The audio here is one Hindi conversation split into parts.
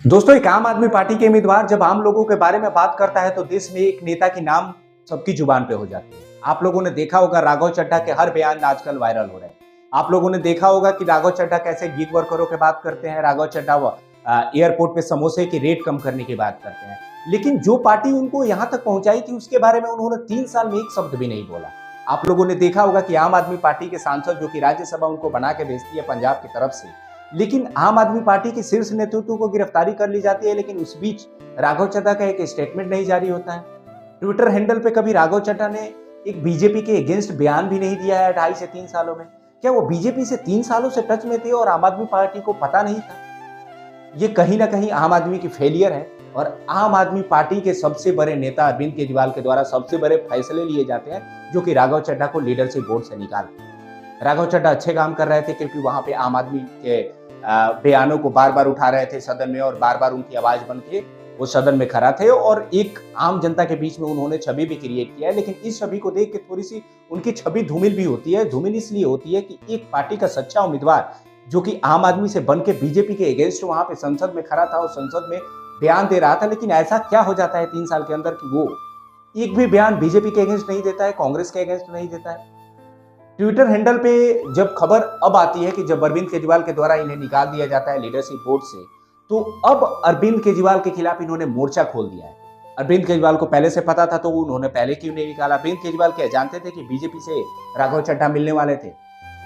दोस्तों, एक आम आदमी पार्टी के उम्मीदवार जब आम लोगों के बारे में बात करता है तो देश में एक नेता की नाम सबकी जुबान पे हो जाती है। आप लोगों ने देखा होगा राघव चड्ढा के हर बयान आजकल वायरल हो रहे हैं। आप लोगों ने देखा होगा कि राघव चड्ढा कैसे गीग वर्करों की बात करते हैं। राघव चड्ढा एयरपोर्ट पे समोसे की रेट कम करने की बात करते हैं। लेकिन जो पार्टी उनको यहाँ तक पहुंचाई थी उसके बारे में उन्होंने 3 साल में एक शब्द भी नहीं बोला। आप लोगों ने देखा होगा कि आम आदमी पार्टी के सांसद जो कि राज्यसभा उनको बना के भेजती है पंजाब की तरफ से, लेकिन आम आदमी पार्टी के शीर्ष नेतृत्व को गिरफ्तारी कर ली जाती है, लेकिन उस बीच राघव चड्ढा का एक स्टेटमेंट नहीं जारी होता है। ट्विटर हैंडल पे कभी राघव चड्ढा ने एक बीजेपी के अगेंस्ट बयान भी नहीं दिया है 2.5 से 3 सालों में। क्या वो बीजेपी से 3 सालों से टच में थे और आम आदमी पार्टी को पता नहीं था? ये कहीं ना कहीं आम आदमी की फेलियर है और आम आदमी पार्टी के सबसे बड़े नेता अरविंद केजरीवाल के द्वारा सबसे बड़े फैसले लिए जाते हैं जो कि राघव चड्ढा को लीडरशिप बोर्ड से निकालते हैं। राघव चड्ढा अच्छे काम कर रहे थे क्योंकि वहां पे आम आदमी के बयानों को बार बार उठा रहे थे सदन में और बार बार उनकी आवाज बन के वो सदन में खड़ा थे और एक आम जनता के बीच में उन्होंने छवि भी क्रिएट किया है। लेकिन इस छवि को देख के थोड़ी सी उनकी छवि धूमिल भी होती है। धूमिल इसलिए होती है कि एक पार्टी का सच्चा उम्मीदवार जो कि आम आदमी से बन के बीजेपी के अगेंस्ट वहां पे संसद में खड़ा था और संसद में बयान दे रहा था, लेकिन ऐसा क्या हो जाता है 3 साल के अंदर कि वो एक भी बयान बीजेपी के अगेंस्ट नहीं देता है, कांग्रेस के अगेंस्ट नहीं देता है। ट्विटर हैंडल पे जब खबर अब आती है कि जब अरविंद केजरीवाल के द्वारा इन्हें निकाल दिया जाता है लीडरशिप बोर्ड से, तो अब अरविंद केजरीवाल के खिलाफ इन्होंने मोर्चा खोल दिया है। अरविंद केजरीवाल को पहले से पता था तो उन्होंने पहले क्यों नहीं निकाला? अरविंद केजरीवाल क्या जानते थे कि बीजेपी से राघव चड्ढा मिलने वाले थे?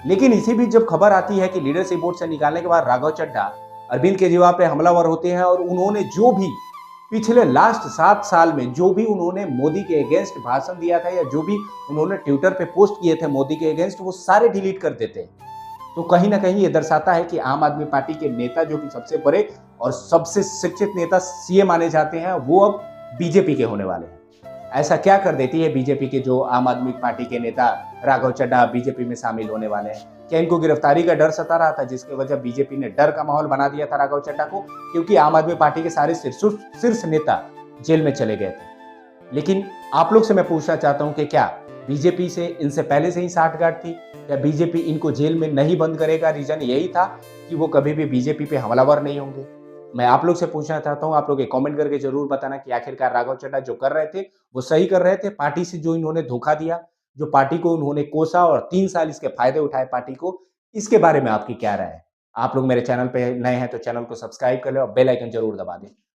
लेकिन इसी बीच जब खबर आती है कि लीडरशिप बोर्ड से निकालने के बाद राघव चड्ढा अरविंद केजरीवाल पे हमलावर होते हैं और उन्होंने जो भी पिछले लास्ट 7 साल में जो भी उन्होंने मोदी के अगेंस्ट भाषण दिया था या जो भी उन्होंने ट्विटर पे पोस्ट किए थे मोदी के अगेंस्ट, वो सारे डिलीट कर देते हैं। तो कहीं ना कहीं ये दर्शाता है कि आम आदमी पार्टी के नेता जो कि सबसे बड़े और सबसे शिक्षित नेता सीएम माने जाते हैं, वो अब बीजेपी के होने वाले हैं। ऐसा क्या कर देती है बीजेपी के जो आम आदमी पार्टी के नेता राघव चड्ढा बीजेपी में शामिल होने वाले हैं? क्या इनको गिरफ्तारी का डर सता रहा था जिसकी वजह बीजेपी ने डर का माहौल बना दिया था राघव चड्ढा को, क्योंकि आम आदमी पार्टी के सारे शीर्ष नेता जेल में चले गए थे। लेकिन आप लोग से मैं पूछना चाहता हूं कि क्या बीजेपी से इनसे पहले से ही साठगांठ थी या बीजेपी इनको जेल में नहीं बंद करेगा? रीजन यही था कि वो कभी भी बीजेपी पे हमलावर नहीं होंगे। मैं आप लोग से पूछना चाहता हूं, आप लोग कमेंट करके जरूर बताना कि आखिरकार राघव चड्ढा जो कर रहे थे वो सही कर रहे थे? पार्टी से जो इन्होंने धोखा दिया, जो पार्टी को उन्होंने कोसा और 3 साल इसके फायदे उठाए पार्टी को, इसके बारे में आपकी क्या राय है? आप लोग मेरे चैनल पे नए हैं तो चैनल को सब्सक्राइब कर ले और बेल आइकन जरूर दबा दें।